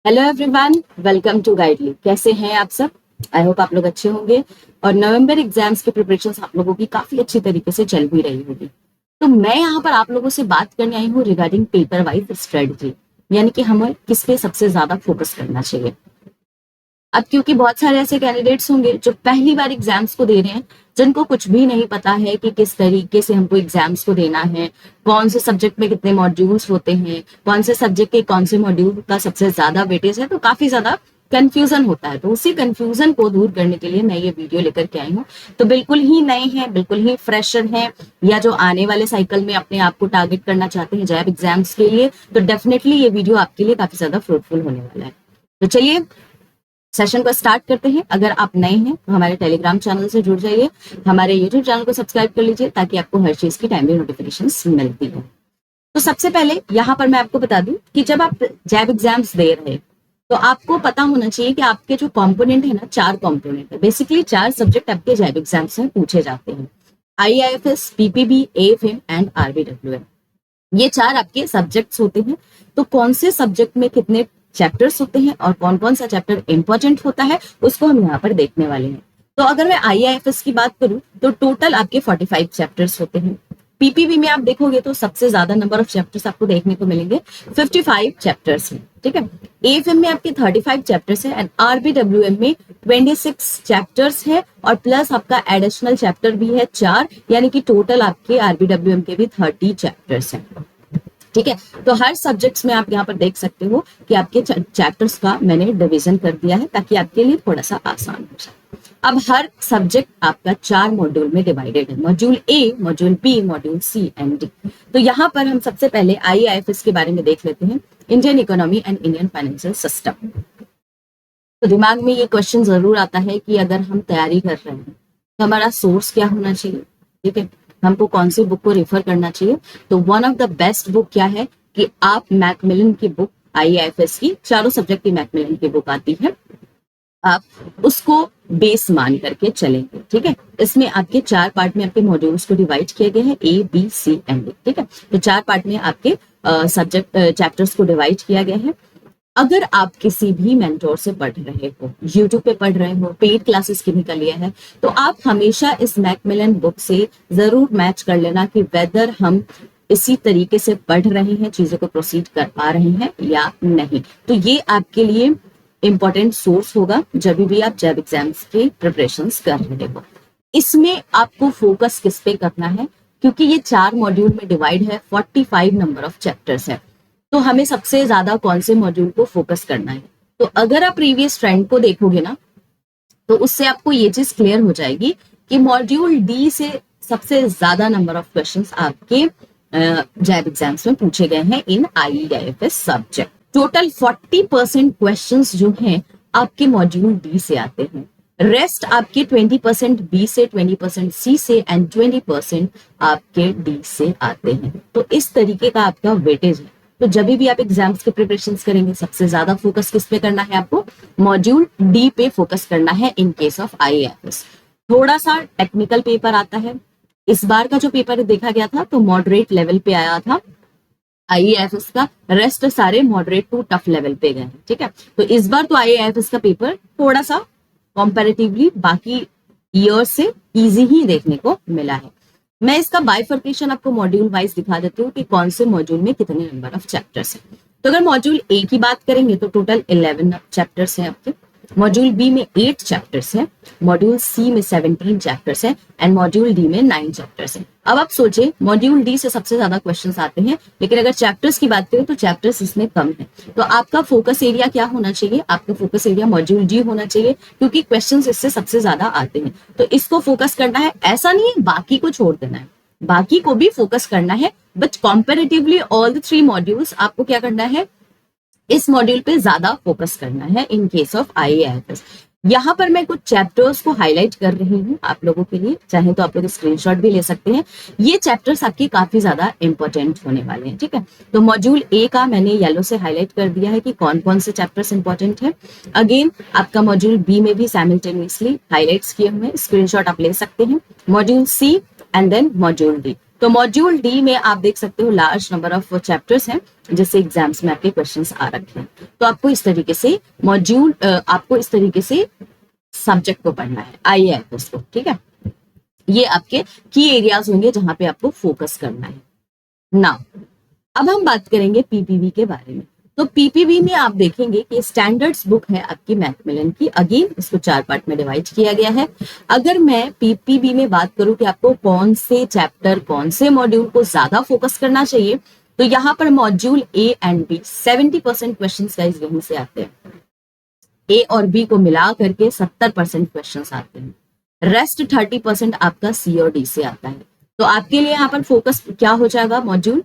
Hello everyone, welcome to Guidely. कैसे हैं आप सब? आई होप आप लोग अच्छे होंगे और नवंबर एग्जाम्स की प्रिपरेशन आप लोगों की काफी अच्छी तरीके से चल भी रही होगी। तो मैं यहाँ पर आप लोगों से बात करने आई हूँ रिगार्डिंग पेपर वाइज स्ट्रेटजी, यानी कि हमें किस पे सबसे ज्यादा फोकस करना चाहिए। अब क्योंकि बहुत सारे ऐसे कैंडिडेट्स होंगे जो पहली बार एग्जाम्स को दे रहे हैं, जिनको कुछ भी नहीं पता है कि किस तरीके से हमको एग्जाम्स को देना है, कौन से सब्जेक्ट में कितने मॉड्यूल्स होते हैं, कौन से सब्जेक्ट के कौन से मॉड्यूल का सबसे ज्यादा वेटेज है, तो काफी ज्यादा कंफ्यूजन होता है। तो उसी कंफ्यूजन को दूर करने के लिए मैं ये वीडियो लेकर के आई हूँ। तो बिल्कुल ही नए हैं, बिल्कुल ही फ्रेशर हैं, या जो आने वाले साइकिल में अपने आप को टारगेट करना चाहते हैं जैब एग्जाम्स के लिए, तो डेफिनेटली ये वीडियो आपके लिए काफी ज्यादा फ्रूटफुल होने वाला है। तो चलिए सेशन को स्टार्ट करते हैं। अगर आप नए हैं तो हमारे टेलीग्राम चैनल से जुड़ जाइए, हमारे यूट्यूब चैनल को सब्सक्राइब कर लीजिए ताकि आपको हर चीज की टाइमली नोटिफिकेशन मिलती है। तो सबसे पहले यहाँ पर मैं आपको बता दूं कि जब आप जैब एग्जाम्स दे रहे हैं तो आपको पता होना चाहिए कि आपके जो कंपोनेंट है ना, 4 कंपोनेंट है। बेसिकली 4 सब्जेक्ट आपके जैब एग्जाम्स में पूछे जाते हैं: आईआईएफएस, पीपीबी, एएफएम एंड आरबीडब्ल्यूएम। ये 4 आपके सब्जेक्ट्स होते हैं। तो कौन से सब्जेक्ट में कितने चैप्टर्स होते हैं और कौन कौन सा चैप्टर इंपॉर्टेंट होता है उसको हम यहाँ पर देखने वाले हैं। तो अगर मैं आईआईएफएस की बात करूं तो टोटल आपके 45 चैप्टर्स होते हैं। पीपीबी में आप देखोगे तो सबसे ज्यादा नंबर ऑफ चैप्टर्स आपको देखने को मिलेंगे, 55 चैप्टर्स हैं। ठीक है, एएफएम में आपके 35 चैप्टर्स है एंड आरबीडब्ल्यूएम में 26 चैप्टर्स है और प्लस आपका एडिशनल चैप्टर भी है 4, यानी कि टोटल आपके आरबीडब्ल्यूएम के भी 30 चैप्टर्स हैं। ठीक है, तो हर सब्जेक्ट्स में आप यहाँ पर देख सकते हो कि आपके चैप्टर्स का मैंने डिवीजन कर दिया है ताकि आपके लिए थोड़ा सा आसान हो जाए। अब हर सब्जेक्ट आपका 4 मॉड्यूल में डिवाइडेड है: module A, module B, module C and D. तो यहाँ पर हम सबसे पहले आईआईएफएस के बारे में देख लेते हैं, Indian economy and Indian financial system. तो दिमाग में ये क्वेश्चन जरूर आता है कि अगर हम तैयारी कर रहे हैं तो हमारा सोर्स क्या होना चाहिए। ठीक है, हमको कौन सी बुक को रेफर करना चाहिए। तो one of the best book क्या है कि आप मैकमिलन की बुक, आईआईएफएस की चारों सब्जेक्ट की मैकमिलन की बुक आती है, आप उसको बेस मान करके चलेंगे। ठीक है, इसमें आपके 4 पार्ट में आपके मॉड्यूल्स को डिवाइड किए गए हैं, A B C and D. ठीक है, तो 4 पार्ट में आपके सब्जेक्ट चैप्टर्स को डिवाइड किया गया है। अगर आप किसी भी मेंटोर से पढ़ रहे हो, यूट्यूब पे पढ़ रहे हो, पेड क्लासेस किन्हीं का लिया है, तो आप हमेशा इस मैकमिलन बुक से जरूर मैच कर लेना कि वेदर हम इसी तरीके से पढ़ रहे हैं, चीजों को प्रोसीड कर पा रहे हैं या नहीं। तो ये आपके लिए इंपॉर्टेंट सोर्स होगा जब भी आप जैब एग्जाम्स के प्रिपरेशंस कर रहे हो। इसमें आपको फोकस किस पे करना है, क्योंकि ये 4 मॉड्यूल में डिवाइड है, 45 नंबर ऑफ चैप्टर्स है, तो हमें सबसे ज्यादा कौन से मॉड्यूल को फोकस करना है। तो अगर आप प्रीवियस ट्रेंड को देखोगे ना, तो उससे आपको ये चीज क्लियर हो जाएगी कि मॉड्यूल डी से सबसे ज्यादा नंबर ऑफ क्वेश्चंस आपके जैब एग्जाम्स में पूछे गए हैं इन आईआईएफएस सब्जेक्ट। टोटल 40% क्वेश्चंस जो हैं आपके मॉड्यूल डी से आते हैं। रेस्ट आपके 20% बी से, 20% सी से एंड 20% आपके डी से आते हैं। तो इस तरीके का आपका वेटेज है। तो जब भी आप एग्जाम्स के प्रिपरेशन करेंगे सबसे ज्यादा फोकस किस पे करना है, आपको मॉड्यूल डी पे फोकस करना है इन केस ऑफ आईएएफएस। थोड़ा सा टेक्निकल पेपर आता है। इस बार का जो पेपर देखा गया था तो मॉडरेट लेवल पे आया था आईएएफएस का, रेस्ट सारे मॉडरेट टू टफ लेवल पे गए। ठीक है, तो इस बार तो आईएएफएस का पेपर थोड़ा सा कंपैरेटिवली बाकी ईयर से इजी ही देखने को मिला है। मैं इसका बाइफर्केशन आपको मॉड्यूल वाइज दिखा देती हूँ कि कौन से मॉड्यूल में कितने नंबर ऑफ चैप्टर्स हैं। तो अगर मॉड्यूल ए की बात करेंगे तो टोटल 11 चैप्टर्स हैं आपके, मॉड्यूल बी में 8 चैप्टर्स हैं, मॉड्यूल सी में 17 चैप्टर्स हैं एंड मॉड्यूल डी में 9 चैप्टर्स हैं। अब आप सोचिए, मॉड्यूल डी से सबसे ज्यादा क्वेश्चंस आते हैं, लेकिन अगर चैप्टर्स की बात करें तो चैप्टर्स इसमें कम है। तो आपका फोकस एरिया क्या होना चाहिए, आपका फोकस एरिया मॉड्यूल डी होना चाहिए, क्योंकि क्वेश्चंस इससे सबसे ज्यादा आते हैं। तो इसको फोकस करना है, ऐसा नहीं है बाकी को छोड़ देना है, बाकी को भी फोकस करना है, but comparatively all the 3 modules आपको क्या करना है, इस मॉड्यूल पे ज्यादा फोकस करना है इन केस ऑफ आईएएफएस। यहाँ पर मैं कुछ चैप्टर्स को हाईलाइट कर रही हूँ आप लोगों के लिए, चाहे तो आप लोग स्क्रीनशॉट भी ले सकते हैं। ये चैप्टर्स आपके काफी ज्यादा इंपॉर्टेंट होने वाले हैं। ठीक है, तो मॉड्यूल ए का मैंने येलो से हाईलाइट कर दिया है कि कौन कौन से चैप्टर्स इंपॉर्टेंट है। अगेन आपका मॉड्यूल बी में भी साइमल्टेनियसली हाईलाइट्स किए हुए हैं, स्क्रीनशॉट आप ले सकते हैं। Module C and then module D, तो मॉड्यूल डी में आप देख सकते हो लार्ज नंबर ऑफ चैप्टर्स हैं जिससे एग्जाम्स में आपके क्वेश्चंस आ रखे हैं। तो आपको इस तरीके से सब्जेक्ट को पढ़ना है, IAFS को, ठीक है। ये आपके की एरियाज होंगे जहां पे आपको फोकस करना है। नाउ अब हम बात करेंगे पीपीबी के बारे में। तो पीपीबी में आप देखेंगे कि स्टैंडर्ड्स बुक है आपकी मैकमिलन की। अगेन इसको 4 पार्ट में डिवाइड किया गया है। अगर मैं पीपीबी में बात करूं कि आपको कौन से चैप्टर, कौन से मॉड्यूल को ज्यादा फोकस करना चाहिए, तो यहाँ पर module A and B 70% question guys यहीं से आते हैं। ए और बी को मिला करके 70% क्वेश्चन आते हैं। रेस्ट 30% आपका सी और डी से आता है। तो आपके लिए यहाँ पर फोकस क्या हो जाएगा, module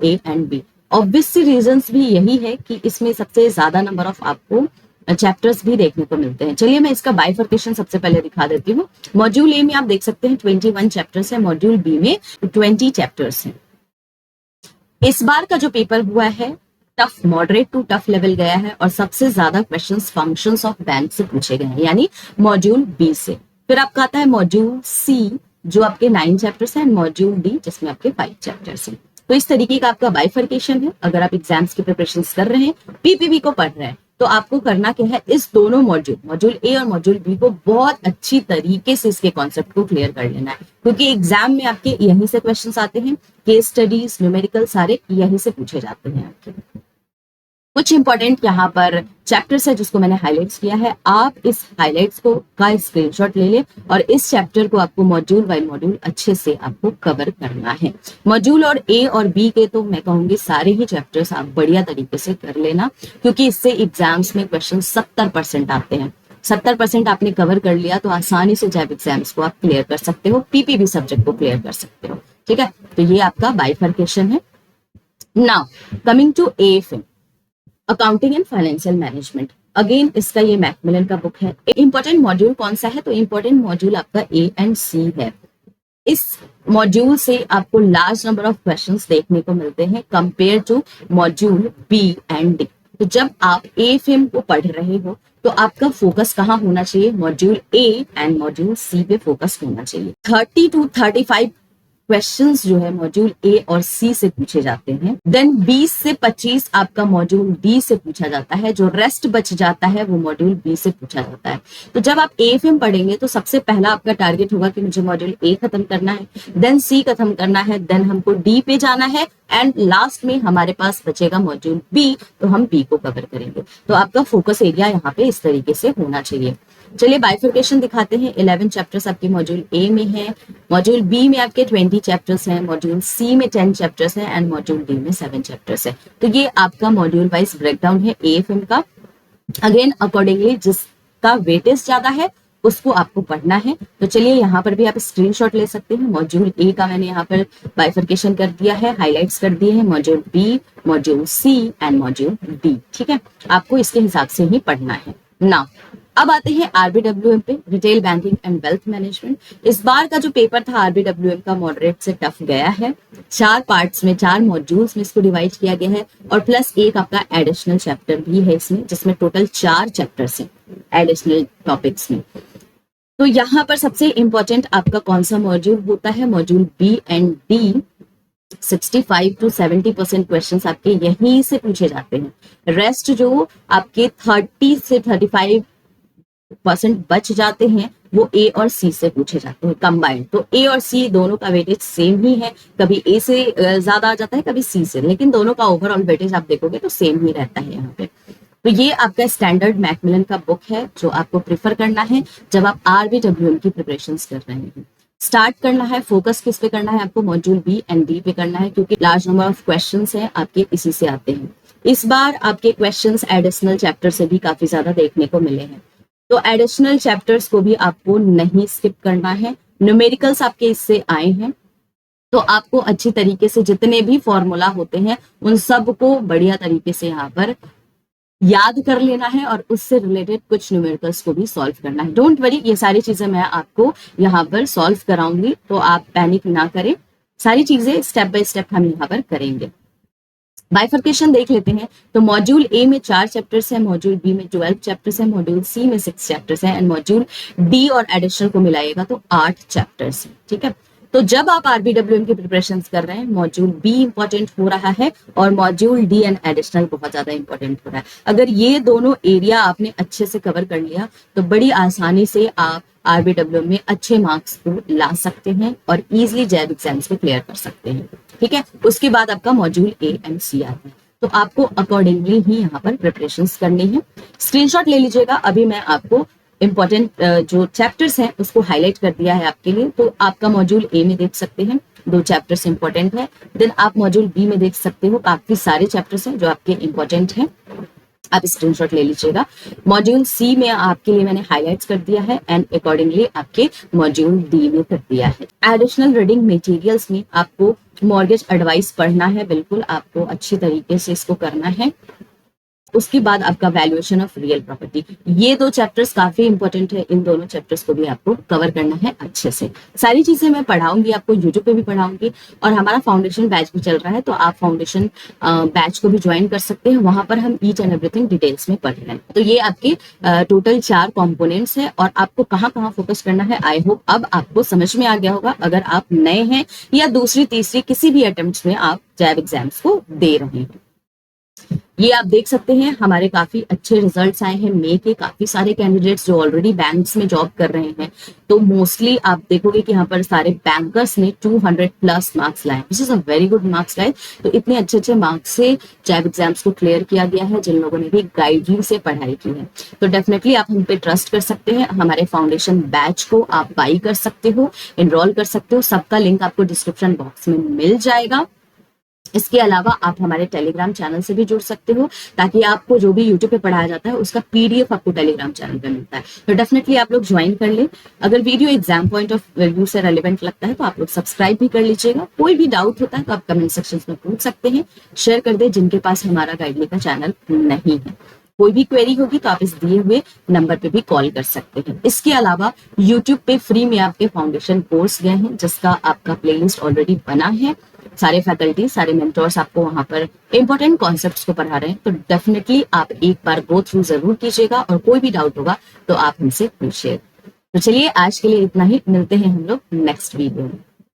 A and B. Obviously reasons भी यही है कि इसमें सबसे ज्यादा नंबर ऑफ आपको चैप्टर्स भी देखने को मिलते हैं। चलिए मैं इसका बाइफर्केशन सबसे पहले दिखा देती हूँ। मॉड्यूल ए में आप देख सकते हैं 21 चैप्टर्स है, मॉड्यूल बी में 20 चैप्टर्स हैं। इस बार का जो पेपर हुआ है tough, moderate to tough level गया है और सबसे ज्यादा क्वेश्चंस फंक्शंस ऑफ बैंक से पूछे गए हैं, यानी मॉड्यूल बी से। फिर आपका आता है मॉड्यूल सी जो आपके 9 चैप्टर्स हैं, मॉड्यूल डी जिसमें आपके 5 चैप्टर्स हैं। तो इस तरीके का आपका बाइफर्केशन है। अगर आप एग्जाम्स की प्रिपरेशन कर रहे हैं, पीपीबी को पढ़ रहे हैं, तो आपको करना क्या है, इस दोनों मॉड्यूल ए और मॉड्यूल बी को बहुत अच्छी तरीके से इसके कॉन्सेप्ट को क्लियर कर लेना है, क्योंकि एग्जाम में आपके यहीं से क्वेश्चंस आते हैं। केस स्टडीज, न्यूमेरिकल सारे यहीं से पूछे जाते हैं आपके। कुछ इंपॉर्टेंट यहाँ पर चैप्टर्स है जिसको मैंने हाईलाइट्स किया है। आप इस हाईलाइट्स को का स्क्रीनशॉट ले ले और इस चैप्टर को आपको मॉड्यूल बाय मॉड्यूल अच्छे से आपको कवर करना है। मॉड्यूल और ए और बी के तो मैं कहूंगी सारे ही चैप्टर्स आप बढ़िया तरीके से कर लेना, क्योंकि इससे एग्जाम्स में क्वेश्चन 70% आते हैं। 70% आपने कवर कर लिया तो आसानी से जैब एग्जाम्स को आप क्लियर कर सकते हो, पीपीबी सब्जेक्ट को क्लियर कर सकते हो, ठीक है। तो ये आपका बाइफर्केशन है। Now coming to AFM, accounting and financial management. Again इसका ये मैकमिलन का बुक है। इंपॉर्टेंट मॉड्यूल कौन सा है, तो इंपॉर्टेंट मॉड्यूल आपका ए एंड सी है। इस मॉड्यूल से आपको लार्ज नंबर ऑफ क्वेश्चंस देखने को मिलते हैं compare to module B and D. तो जब आप एएफएम को पढ़ रहे हो तो आपका फोकस कहाँ होना चाहिए, मॉड्यूल ए एंड मॉड्यूल सी पे फोकस होना चाहिए। 30 to 35 क्वेश्चंस जो है मॉड्यूल ए और सी से पूछे जाते हैं। देन 20 से 25 आपका मॉड्यूल डी से पूछा जाता है। जो रेस्ट बच जाता है वो मॉड्यूल बी से पूछा जाता है। तो जब आप एएफएम पढ़ेंगे तो सबसे पहला आपका टारगेट होगा कि मुझे मॉड्यूल ए खत्म करना है, देन सी खत्म करना है, देन हमको डी पे जाना है एंड लास्ट में हमारे पास बचेगा मॉड्यूल बी, तो हम बी को कवर करेंगे। तो आपका फोकस एरिया यहाँ पे इस तरीके से होना चाहिए। चलिए बाइफर्केशन दिखाते हैं। 11 चैप्टर्स आपके मॉड्यूल ए में है, मॉड्यूल बी में आपके 20 चैप्टर्स हैं, मॉड्यूल सी में 10 चैप्टर्स हैं एंड मॉड्यूल डी में 7 चैप्टर्स है। तो ये आपका मॉड्यूल वाइज ब्रेकडाउन है एएफएम का। अगेन अकॉर्डिंगली जिसका वेटेज ज्यादा है उसको आपको पढ़ना है। तो चलिए यहाँ पर भी आप स्क्रीनशॉट ले सकते हैं। मॉड्यूल ए का मैंने यहाँ पर बाइफर्केशन कर दिया है, हाईलाइट्स कर दिए हैं, module B, module C and module D, ठीक है। आपको इसके हिसाब से ही पढ़ना है। नाउ अब आते हैं आरबीडब्ल्यूएम पे, retail banking and wealth management. इस बार का जो पेपर था आरबीडब्ल्यूएम का मॉडरेट से टफ गया है। 4 पार्ट्स में, 4 मॉड्यूल्स में इसको डिवाइड किया गया है और प्लस एक आपका एडिशनल चैप्टर भी है इसमें, जिसमें टोटल 4 चैप्टर्स हैं एडिशनल टॉपिक्स में। तो यहाँ पर सबसे इंपॉर्टेंट आपका कौन सा मॉड्यूल होता है, module B and D. 65 to 70% questions आपके यहीं से पूछे जाते हैं। रेस्ट जो आपके 30 से 35% बच जाते हैं वो ए और सी से पूछे जाते हैं कंबाइंड। तो ए और सी दोनों का वेटेज सेम ही है, कभी ए से ज्यादा आ जाता है, कभी सी से, लेकिन दोनों का ओवरऑल वेटेज आप देखोगे तो सेम ही रहता है यहाँ पे। तो ये आपका स्टैंडर्ड मैकमिलन का बुक है जो आपको प्रिफर करना है जब आप आरबीडब्ल्यूएम की प्रिपरेशंस कर रहे हैं। स्टार्ट करना है, फोकस किस पे करना है आपको, मॉड्यूल बी एंड डी पे करना है, क्योंकि लार्ज नंबर ऑफ क्वेश्चंस हैं आपके इसी से आते हैं। इस बार आपके क्वेश्चंस एडिशनल चैप्टर से भी काफी ज्यादा देखने को मिले हैं, तो एडिशनल चैप्टर्स को भी आपको नहीं स्किप करना है। न्यूमेरिकल्स आपके इससे आए हैं, तो आपको अच्छी तरीके से जितने भी फॉर्मूला होते हैं उन सबको बढ़िया तरीके से यहाँ पर याद कर लेना है और उससे रिलेटेड कुछ न्यूमेरिकल्स को भी सॉल्व करना है। डोंट वरी, ये सारी चीजें मैं आपको यहाँ पर सॉल्व कराऊंगी, तो आप पैनिक ना करें। सारी चीजें स्टेप बाय स्टेप हम यहाँ पर करेंगे। बाइफर्केशन देख लेते हैं। तो मॉड्यूल ए में 4 चैप्टर्स है, मॉड्यूल बी में 12 चैप्टर्स है, मॉड्यूल सी में 6 चैप्टर्स है एंड मॉड्यूल डी और एडिशनल को मिलाएगा तो 8 चैप्टर्स है, ठीक है। तो जब आप RBWM की प्रिपरेशन कर रहे हैं, मॉड्यूल बी इंपॉर्टेंट हो रहा है और मॉड्यूल डी एंड एडिशनल बहुत ज्यादा इंपॉर्टेंट हो रहा है। अगर ये दोनों एरिया आपने अच्छे से कवर कर लिया तो बड़ी आसानी से आप RBWM में अच्छे मार्क्स को ला सकते हैं और इजिली जैब एग्जाम्स को क्लियर कर सकते हैं। ठीक है, उसके बाद आपका मॉड्यूल ए एंड सी आता है, तो आपको अकॉर्डिंगली ही यहाँ पर प्रिपरेशन करनी है। स्क्रीनशॉट ले लीजिएगा, अभी मैं आपको इंपॉर्टेंट जो चैप्टर्स हैं उसको हाईलाइट कर दिया है आपके लिए। तो आपका मॉड्यूल ए में देख सकते हैं 2 चैप्टर्स इंपॉर्टेंट है, देन आप मॉड्यूल बी में देख सकते हो काफी सारे चैप्टर्स हैं जो आपके इंपॉर्टेंट हैं, आप स्क्रीनशॉट ले लीजिएगा। मॉड्यूल सी में आपके लिए मैंने हाईलाइट्स कर दिया है एंड अकॉर्डिंगली आपके मॉड्यूल डी में कर दिया है। एडिशनल रीडिंग मटेरियल्स में आपको मॉर्गेज एडवाइस पढ़ना है, बिल्कुल आपको अच्छी तरीके से इसको करना है। उसके बाद आपका वैल्यूएशन ऑफ रियल प्रॉपर्टी, ये 2 चैप्टर्स काफी इंपॉर्टेंट है, इन दोनों चैप्टर्स को भी आपको कवर करना है अच्छे से। सारी चीजें मैं पढ़ाऊंगी आपको, यूट्यूब पे भी पढ़ाऊंगी और हमारा फाउंडेशन बैच भी चल रहा है, तो आप फाउंडेशन बैच को भी ज्वाइन कर सकते हैं। वहां पर हम ईच एंड एवरीथिंग डिटेल्स में पढ़ रहे हैं। तो ये आपके टोटल 4 कॉम्पोनेंट्स है और आपको कहाँ कहाँ फोकस करना है, आई होप अब आपको समझ में आ गया होगा। अगर आप नए हैं या दूसरी तीसरी किसी भी अटेम्प्ट में आप जैब एग्जाम्स को दे रहे हैं, ये आप देख सकते हैं हमारे काफी अच्छे रिजल्ट्स आए हैं मे के। काफी सारे कैंडिडेट्स जो ऑलरेडी बैंक्स में जॉब कर रहे हैं, तो मोस्टली आप देखोगे कि यहाँ पर सारे बैंकर्स ने 200 प्लस मार्क्स लाए, which is a very good marks guys. तो इतने अच्छे अच्छे मार्क्स से जैब एग्जाम्स को क्लियर किया गया है जिन लोगों ने भी गाइडली से पढ़ाई की है। तो डेफिनेटली आप हम पे ट्रस्ट कर सकते हैं। हमारे फाउंडेशन बैच को आप बाई कर सकते हो, एनरोल कर सकते हो, सबका लिंक आपको डिस्क्रिप्शन बॉक्स में मिल जाएगा। इसके अलावा आप हमारे टेलीग्राम चैनल से भी जुड़ सकते हो, ताकि आपको जो भी यूट्यूब पे पढ़ाया जाता है उसका PDF आपको टेलीग्राम चैनल पे मिलता है। तो डेफिनेटली आप लोग ज्वाइन कर ले। अगर video exam point of view से रेलेवेंट लगता है तो आप लोग सब्सक्राइब भी कर लीजिएगा। कोई भी डाउट होता है तो आप कमेंट सेक्शन में पूछ सकते हैं, शेयर कर दे जिनके पास हमारा गाइडली का चैनल नहीं है। कोई भी क्वेरी होगी तो आप इस दिए हुए नंबर पे भी कॉल कर सकते हैं। इसके अलावा YouTube पे फ्री में आपके फाउंडेशन कोर्स गए हैं जिसका आपका प्लेलिस्ट ऑलरेडी बना है। सारे फैकल्टी, सारे मेंटर्स आपको वहां पर इंपॉर्टेंट कॉन्सेप्ट्स को पढ़ा रहे हैं, तो डेफिनेटली आप एक बार गो थ्रू जरूर कीजिएगा और कोई भी डाउट होगा तो आप हमसे पूछिए। तो चलिए आज के लिए इतना ही, मिलते हैं हम लोग नेक्स्ट वीडियो में।